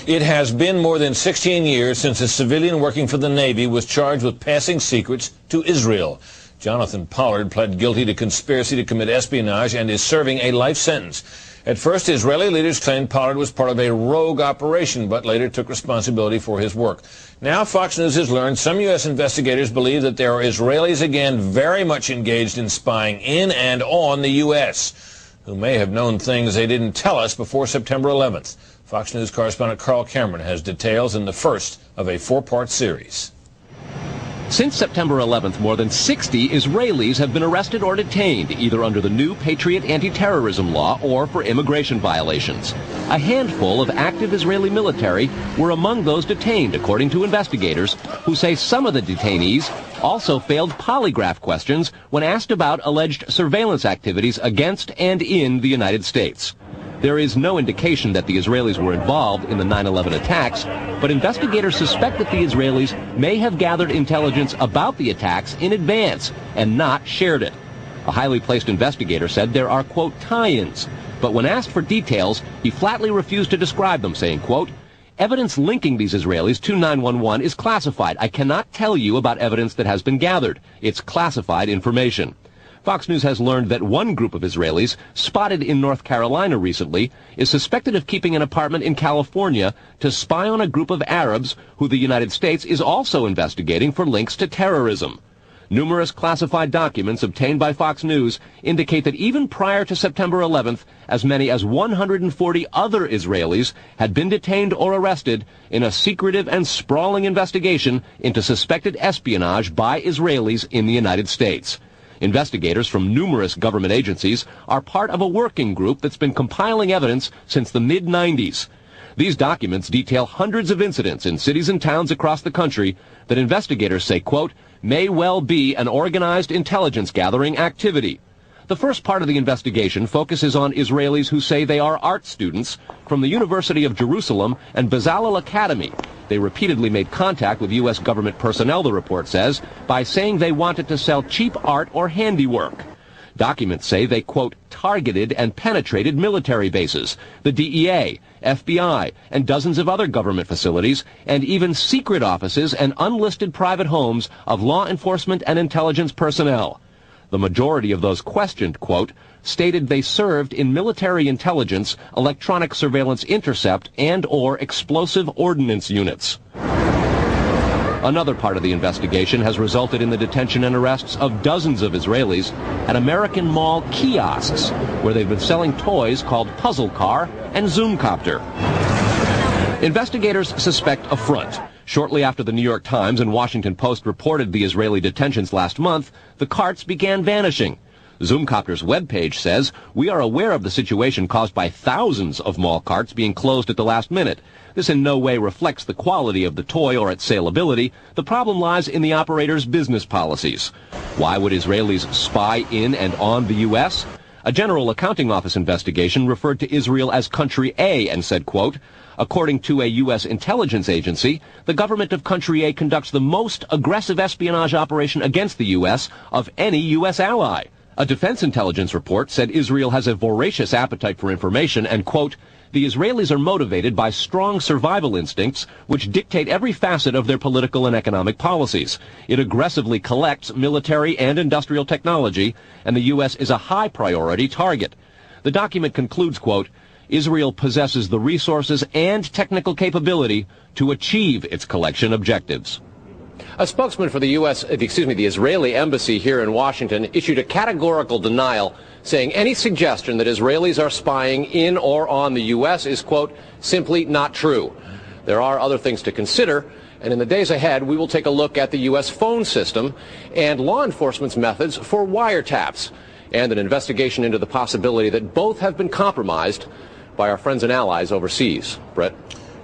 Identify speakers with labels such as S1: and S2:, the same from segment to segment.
S1: It has been more than 16 years since a civilian working for the Navy was charged with passing secrets to Israel. Jonathan Pollard pled guilty to conspiracy to commit espionage and is serving a life sentence. At first, Israeli leaders claimed Pollard was part of a rogue operation, but later took responsibility for his work. Now, Fox News has learned some U.S. investigators believe that there are Israelis again very much engaged in spying in and on the U.S., who may have known things they didn't tell us before September 11th. Fox News correspondent Carl Cameron has details in the first of a four-part series.
S2: Since September 11th, more than 60 Israelis have been arrested or detained, either under the new Patriot anti-terrorism law or for immigration violations. A handful of active Israeli military were among those detained, according to investigators, who say some of the detainees also failed polygraph questions when asked about alleged surveillance activities against and in the United States. There is no indication that the Israelis were involved in the 9/11 attacks, but investigators suspect that the Israelis may have gathered intelligence about the attacks in advance and not shared it. A highly placed investigator said there are, quote, tie-ins, but when asked for details, he flatly refused to describe them, saying, quote, evidence linking these Israelis to 911 is classified. I cannot tell you about evidence that has been gathered. It's classified information. Fox News has learned that one group of Israelis, spotted in North Carolina recently, is suspected of keeping an apartment in California to spy on a group of Arabs who the United States is also investigating for links to terrorism. Numerous classified documents obtained by Fox News indicate that even prior to September 11th, as many as 140 other Israelis had been detained or arrested in a secretive and sprawling investigation into suspected espionage by Israelis in the United States. Investigators from numerous government agencies are part of a working group that's been compiling evidence since the mid-90s. These documents detail hundreds of incidents in cities and towns across the country that investigators say, quote, may well be an organized intelligence gathering activity. The first part of the investigation focuses on Israelis who say they are art students from the University of Jerusalem and Bezalel Academy. They repeatedly made contact with U.S. government personnel, the report says, by saying they wanted to sell cheap art or handiwork. Documents say they, quote, targeted and penetrated military bases, the DEA, FBI, and dozens of other government facilities, and even secret offices and unlisted private homes of law enforcement and intelligence personnel. The majority of those questioned, quote, stated they served in military intelligence, electronic surveillance intercept, and or explosive ordnance units. Another part of the investigation has resulted in the detention and arrests of dozens of Israelis at American Mall kiosks, where they've been selling toys called Puzzle Car and Zoomcopter. Investigators suspect a front. Shortly after the New York Times and Washington Post reported the Israeli detentions last month, the carts began vanishing. Zoomcopter's webpage says, we are aware of the situation caused by thousands of mall carts being closed at the last minute. This in no way reflects the quality of the toy or its saleability. The problem lies in the operator's business policies. Why would Israelis spy in and on the U.S.? A General Accounting Office investigation referred to Israel as Country A and said, quote, according to a U.S. intelligence agency, the government of Country A conducts the most aggressive espionage operation against the U.S. of any U.S. ally. A defense intelligence report said Israel has a voracious appetite for information and, quote, the Israelis are motivated by strong survival instincts which dictate every facet of their political and economic policies. It aggressively collects military and industrial technology, and the U.S. is a high priority target. The document concludes, quote, Israel possesses the resources and technical capability to achieve its collection objectives.
S3: A spokesman for the the Israeli embassy here in Washington issued a categorical denial, saying any suggestion that Israelis are spying in or on the U.S. is, quote, simply not true. There are other things to consider, and in the days ahead, we will take a look at the U.S. phone system and law enforcement's methods for wiretaps, and an investigation into the possibility that both have been compromised by our friends and allies overseas. Brett?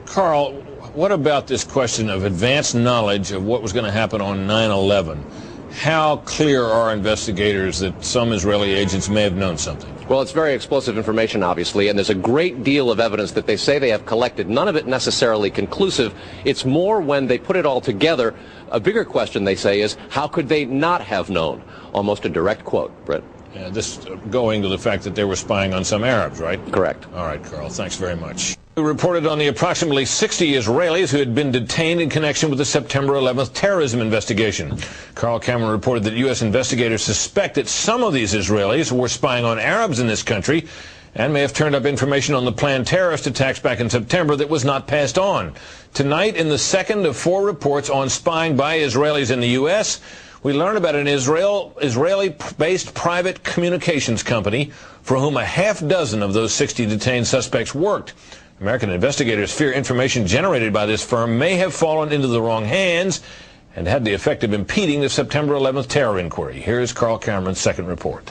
S1: Carl, what about this question of advanced knowledge of what was going to happen on 9/11? How clear are investigators that some Israeli agents may have known something?
S3: Well, it's very explosive information, obviously, and there's a great deal of evidence that they say they have collected, none of it necessarily conclusive. It's more when they put it all together. A bigger question, they say, is how could they not have known? Almost a direct quote, Brett.
S1: Yeah, this going to the fact that they were spying on some Arabs, right?
S3: Correct.
S1: All right, Carl, thanks very much. We reported on the approximately 60 Israelis who had been detained in connection with the September 11th terrorism investigation. Carl Cameron reported that U.S. investigators suspect that some of these Israelis were spying on Arabs in this country and may have turned up information on the planned terrorist attacks back in September that was not passed on. Tonight, in the second of 4 reports on spying by Israelis in the U.S., we learn about an Israeli-based private communications company for whom a half dozen of those 60 detained suspects worked. American investigators fear information generated by this firm may have fallen into the wrong hands and had the effect of impeding the September 11th terror inquiry. Here's Carl Cameron's second report.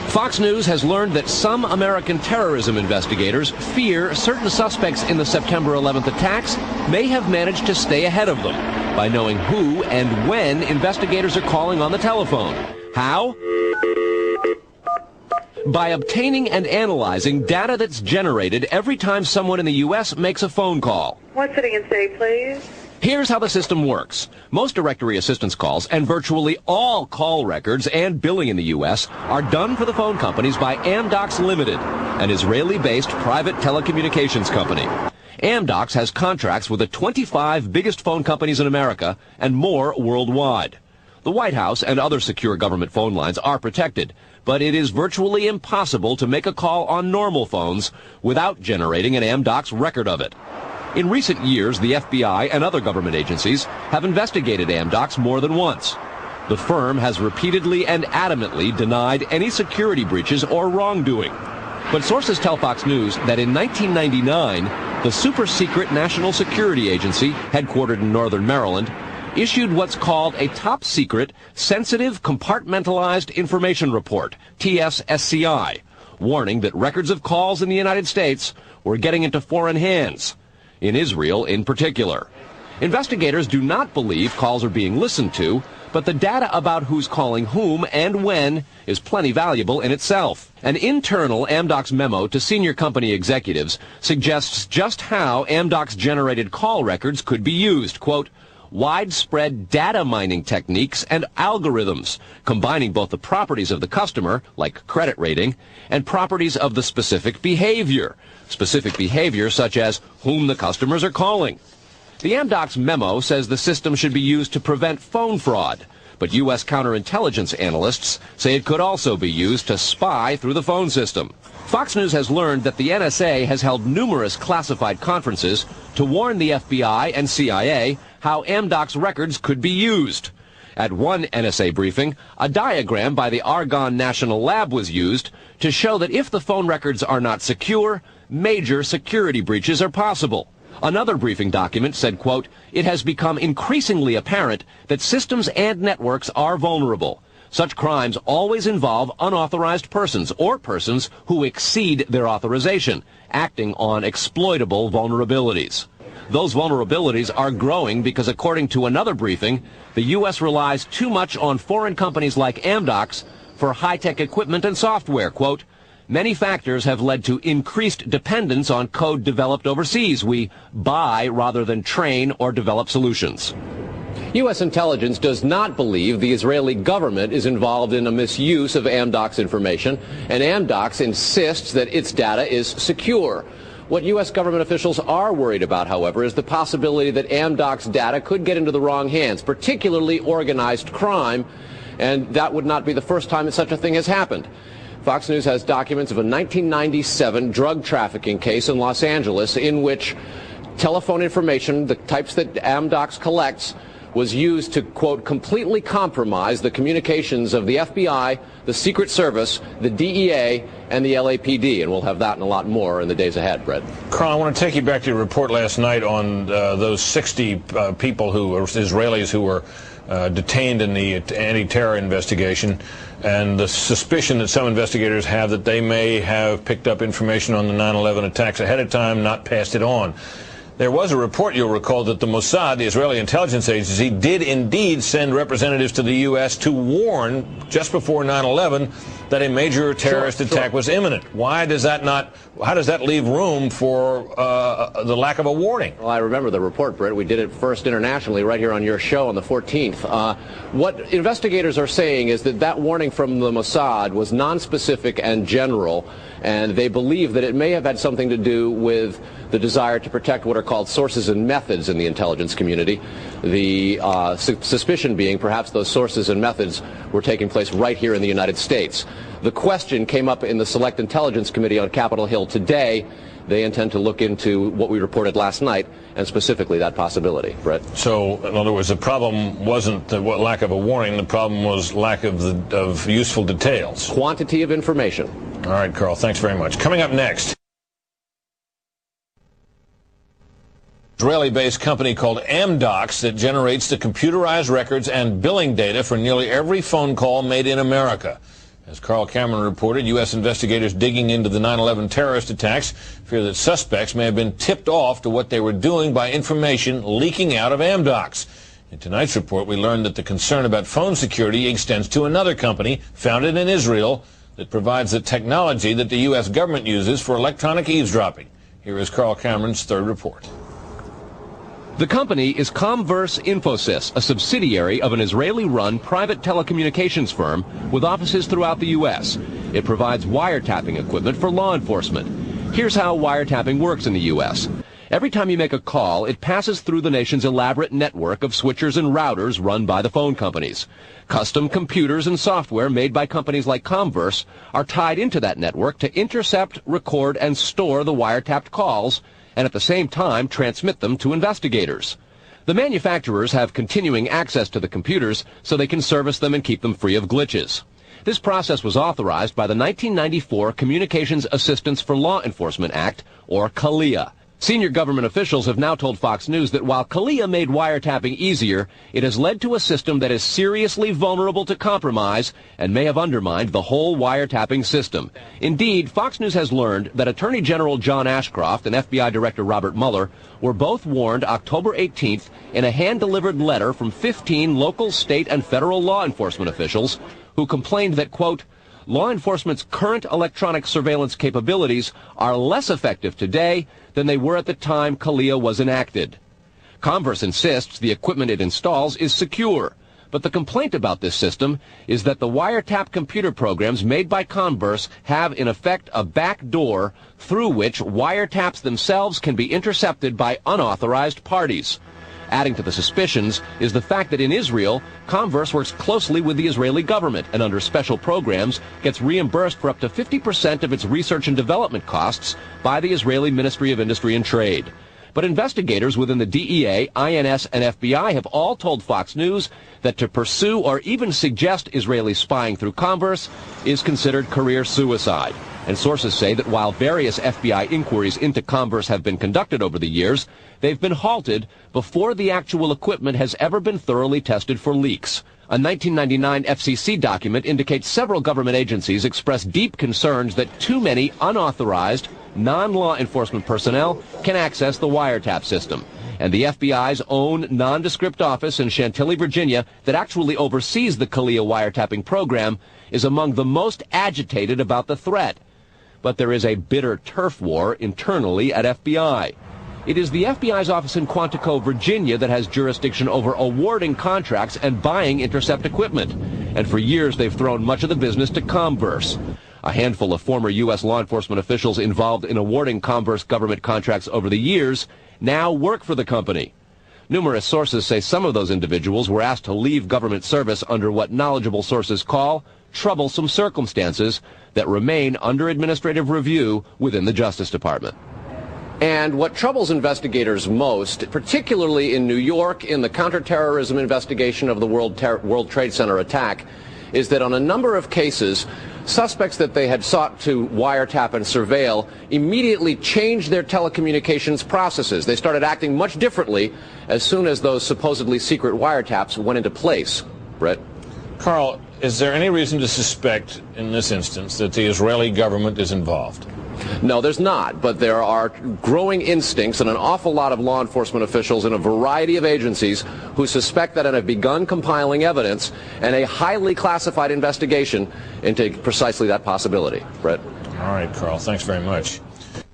S2: Fox News has learned that some American terrorism investigators fear certain suspects in the September 11th attacks may have managed to stay ahead of them by knowing who and when investigators are calling on the telephone. How? By obtaining and analyzing data that's generated every time someone in the U.S. makes a phone call.
S4: What city and state, please?
S2: Here's how the system works. Most directory assistance calls and virtually all call records and billing in the U.S. are done for the phone companies by Amdocs Limited, an Israeli-based private telecommunications company. Amdocs has contracts with the 25 biggest phone companies in America and more worldwide. The White House and other secure government phone lines are protected, but it is virtually impossible to make a call on normal phones without generating an Amdocs record of it. In recent years, the FBI and other government agencies have investigated Amdocs more than once. The firm has repeatedly and adamantly denied any security breaches or wrongdoing. But sources tell Fox News that in 1999, the super-secret National Security Agency, headquartered in northern Maryland, issued what's called a top-secret, sensitive, compartmentalized information report, TSSCI, warning that records of calls in the United States were getting into foreign hands, in Israel in particular. Investigators do not believe calls are being listened to, but the data about who's calling whom and when is plenty valuable in itself. An internal Amdocs memo to senior company executives suggests just how Amdocs generated call records could be used. Quote, widespread data mining techniques and algorithms, combining both the properties of the customer, like credit rating, and properties of the specific behavior such as whom the customers are calling. The Amdocs memo says the system should be used to prevent phone fraud, but U.S. counterintelligence analysts say it could also be used to spy through the phone system. Fox News has learned that the NSA has held numerous classified conferences to warn the FBI and CIA how Amdocs records could be used. At one NSA briefing, a diagram by the Argonne National Lab was used to show that if the phone records are not secure, major security breaches are possible. Another briefing document said, quote, it has become increasingly apparent that systems and networks are vulnerable. Such crimes always involve unauthorized persons or persons who exceed their authorization, acting on exploitable vulnerabilities. Those vulnerabilities are growing because, according to another briefing, the U.S. relies too much on foreign companies like Amdocs for high-tech equipment and software. Quote, many factors have led to increased dependence on code developed overseas. We buy rather than train or develop solutions.
S3: U.S. intelligence does not believe the Israeli government is involved in a misuse of Amdocs information, and Amdocs insists that its data is secure. What U.S. government officials are worried about, however, is the possibility that Amdocs data could get into the wrong hands, particularly organized crime, and that would not be the first time that such a thing has happened. Fox News has documents of a 1997 drug trafficking case in Los Angeles in which telephone information, the types that Amdocs collects, was used to, quote, completely compromise the communications of the FBI, the Secret Service, the DEA, and the LAPD. And we'll have that and a lot more in the days ahead, Brett.
S1: Carl, I want to take you back to your report last night on those 60 people who were Israelis who were detained in the anti-terror investigation, and the suspicion that some investigators have that they may have picked up information on the 9/11 attacks ahead of time, not passed it on. There was a report, you'll recall, that the Mossad, the Israeli intelligence agency, did indeed send representatives to the U.S. to warn just before 9/11 that a major terrorist attack was imminent. Why does that not? How does that leave room for the lack of a warning?
S3: Well, I remember the report, Britt. We did it first internationally right here on your show on the 14th. What investigators are saying is that that warning from the Mossad was nonspecific and general, and they believe that it may have had something to do with the desire to protect what are called sources and methods in the intelligence community. The suspicion being perhaps those sources and methods were taking place right here in the United States. The question came up in the Select Intelligence Committee on Capitol Hill today. They intend to look into what we reported last night, and specifically that possibility. Brett?
S1: So, in other words, the problem wasn't the lack of a warning. The problem was lack of useful details.
S3: Quantity of information.
S1: All right, Carl, thanks very much. Coming up next, Israeli-based company called Amdocs that generates the computerized records and billing data for nearly every phone call made in America. As Carl Cameron reported, U.S. investigators digging into the 9/11 terrorist attacks fear that suspects may have been tipped off to what they were doing by information leaking out of Amdocs. In tonight's report, we learned that the concern about phone security extends to another company founded in Israel that provides the technology that the U.S. government uses for electronic eavesdropping. Here is Carl Cameron's third report.
S2: The company is Comverse Infosys, a subsidiary of an Israeli-run private telecommunications firm with offices throughout the U.S. It provides wiretapping equipment for law enforcement. Here's how wiretapping works in the U.S. Every time you make a call, it passes through the nation's elaborate network of switchers and routers run by the phone companies. Custom computers and software made by companies like Comverse are tied into that network to intercept, record, and store the wiretapped calls, and at the same time transmit them to investigators. The manufacturers have continuing access to the computers so they can service them and keep them free of glitches. This process was authorized by the 1994 Communications Assistance for Law Enforcement Act, or CALEA. Senior government officials have now told Fox News that while CALEA made wiretapping easier, it has led to a system that is seriously vulnerable to compromise and may have undermined the whole wiretapping system. Indeed, Fox News has learned that Attorney General John Ashcroft and FBI Director Robert Mueller were both warned October 18th in a hand-delivered letter from 15 local, state, and federal law enforcement officials who complained that, quote, law enforcement's current electronic surveillance capabilities are less effective today than they were at the time CALEA was enacted. Comverse insists the equipment it installs is secure, but the complaint about this system is that the wiretap computer programs made by Comverse have in effect a back door through which wiretaps themselves can be intercepted by unauthorized parties. Adding to the suspicions is the fact that in Israel, Comverse works closely with the Israeli government and under special programs gets reimbursed for up to 50% of its research and development costs by the Israeli Ministry of Industry and Trade. But investigators within the DEA, INS, and FBI have all told Fox News that to pursue or even suggest Israeli spying through Comverse is considered career suicide. And sources say that while various FBI inquiries into Comverse have been conducted over the years, they've been halted before the actual equipment has ever been thoroughly tested for leaks. A 1999 FCC document indicates several government agencies expressed deep concerns that too many unauthorized, non-law enforcement personnel can access the wiretap system. And the FBI's own nondescript office in Chantilly, Virginia, that actually oversees the CALEA wiretapping program, is among the most agitated about the threat. But there is a bitter turf war internally at FBI. It is the FBI's office in Quantico, Virginia, that has jurisdiction over awarding contracts and buying intercept equipment. And for years, they've thrown much of the business to Comverse. A handful of former U.S. law enforcement officials involved in awarding Comverse government contracts over the years now work for the company. Numerous sources say some of those individuals were asked to leave government service under what knowledgeable sources call troublesome circumstances that remain under administrative review within the Justice Department.
S3: And what troubles investigators most, particularly in New York in the counterterrorism investigation of the World Trade Center attack, is that on a number of cases, suspects that they had sought to wiretap and surveil immediately changed their telecommunications processes. They started acting much differently as soon as those supposedly secret wiretaps went into place. Brett?
S1: Carl, is there any reason to suspect in this instance that the Israeli government is involved?
S3: No, there's not, but there are growing instincts and an awful lot of law enforcement officials in a variety of agencies who suspect that and have begun compiling evidence and a highly classified investigation into precisely that possibility. Brett?
S1: All right, Carl, thanks very much.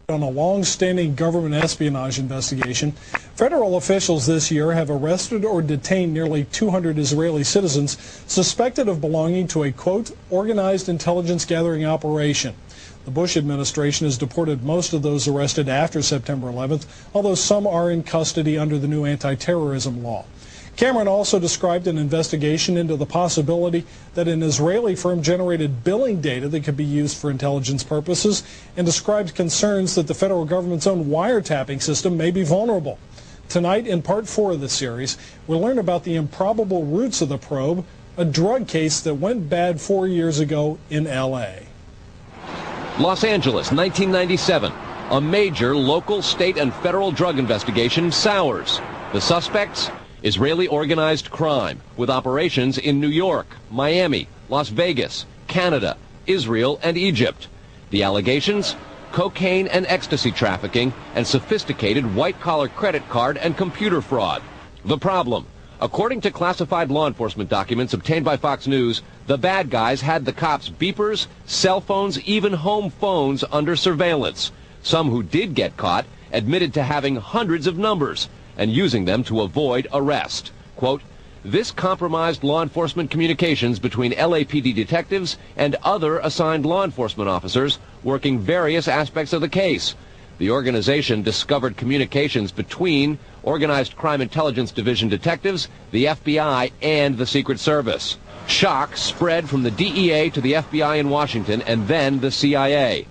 S4: On a long-standing government espionage investigation, federal officials this year have arrested or detained nearly 200 Israeli citizens suspected of belonging to a, quote, organized intelligence gathering operation. The Bush administration has deported most of those arrested after September 11th, although some are in custody under the new anti-terrorism law. Cameron also described an investigation into the possibility that an Israeli firm generated billing data that could be used for intelligence purposes, and described concerns that the federal government's own wiretapping system may be vulnerable. Tonight, in part 4 of the series, we'll learn about the improbable roots of the probe, a drug case that went bad 4 years ago in L.A.
S2: Los Angeles, 1997. A major local, state, and federal drug investigation sours. The suspects? Israeli organized crime, with operations in New York, Miami, Las Vegas, Canada, Israel, and Egypt. The allegations? Cocaine and ecstasy trafficking and sophisticated white-collar credit card and computer fraud. The problem? According to classified law enforcement documents obtained by Fox News, the bad guys had the cops' beepers, cell phones, even home phones under surveillance. Some who did get caught admitted to having hundreds of numbers and using them to avoid arrest. Quote, this compromised law enforcement communications between LAPD detectives and other assigned law enforcement officers working various aspects of the case. The organization discovered communications between Organized Crime Intelligence Division detectives, the FBI, and the Secret Service. Shock spread from the DEA to the FBI in Washington and then the CIA.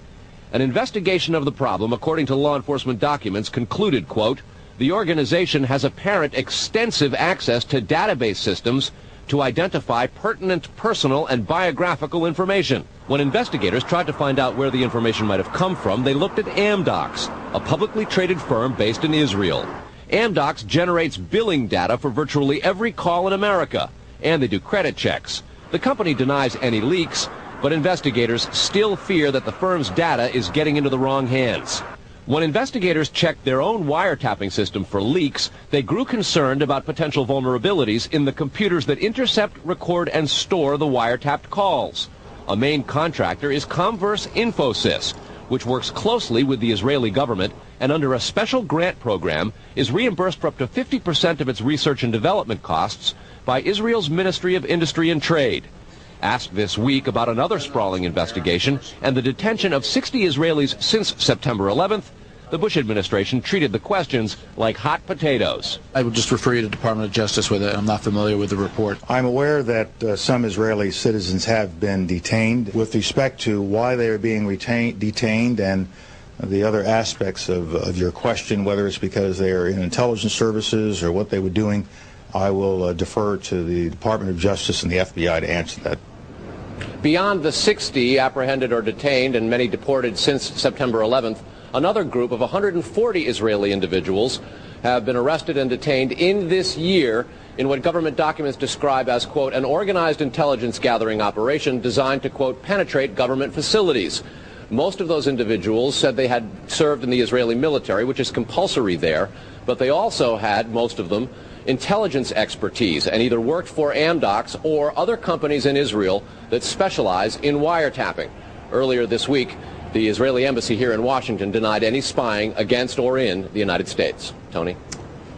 S2: An investigation of the problem, according to law enforcement documents, concluded, quote, the organization has apparent extensive access to database systems to identify pertinent personal and biographical information. When investigators tried to find out where the information might have come from, they looked at Amdocs, a publicly traded firm based in Israel. Amdocs generates billing data for virtually every call in America, and they do credit checks. The company denies any leaks, but investigators still fear that the firm's data is getting into the wrong hands. When investigators checked their own wiretapping system for leaks, they grew concerned about potential vulnerabilities in the computers that intercept, record, and store the wiretapped calls. A main contractor is Comverse Infosys, which works closely with the Israeli government and under a special grant program is reimbursed for up to 50% of its research and development costs by Israel's Ministry of Industry and Trade. Asked this week about another sprawling investigation and the detention of 60 Israelis since September 11th, the Bush administration treated the questions like hot potatoes.
S5: I would just refer you to the Department of Justice with it. I'm not familiar with the report.
S6: I'm aware that some Israeli citizens have been detained. With respect to why they are being detained and the other aspects of your question, whether it's because they are in intelligence services or what they were doing, I will defer to the Department of Justice and the FBI to answer that.
S3: Beyond the 60 apprehended or detained and many deported since September 11th, another group of 140 Israeli individuals have been arrested and detained in this year in what government documents describe as, quote, an organized intelligence gathering operation designed to, quote, penetrate government facilities. Most of those individuals said they had served in the Israeli military, which is compulsory there, but they also had, most of them, intelligence expertise and either worked for Amdocs or other companies in Israel that specialize in wiretapping. Earlier this week, the Israeli embassy here in Washington denied any spying against or in the United States. Tony?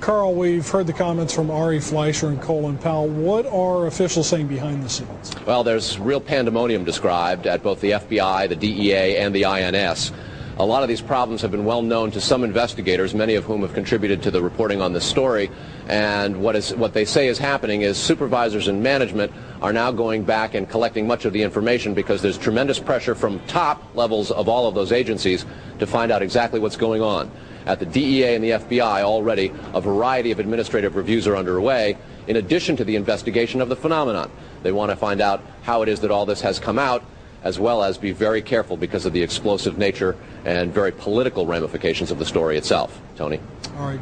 S4: Carl, we've heard the comments from Ari Fleischer and Colin Powell. What are officials saying behind the scenes?
S3: Well, there's real pandemonium described at both the FBI, the DEA, and the INS. A lot of these problems have been well known to some investigators, many of whom have contributed to the reporting on this story. And what they say is happening is supervisors and management are now going back and collecting much of the information because there's tremendous pressure from top levels of all of those agencies to find out exactly what's going on. At the DEA and the FBI already, a variety of administrative reviews are underway, in addition to the investigation of the phenomenon. They want to find out how it is that all this has come out, as well as be very careful because of the explosive nature and very political ramifications of the story itself. Tony?
S4: All right.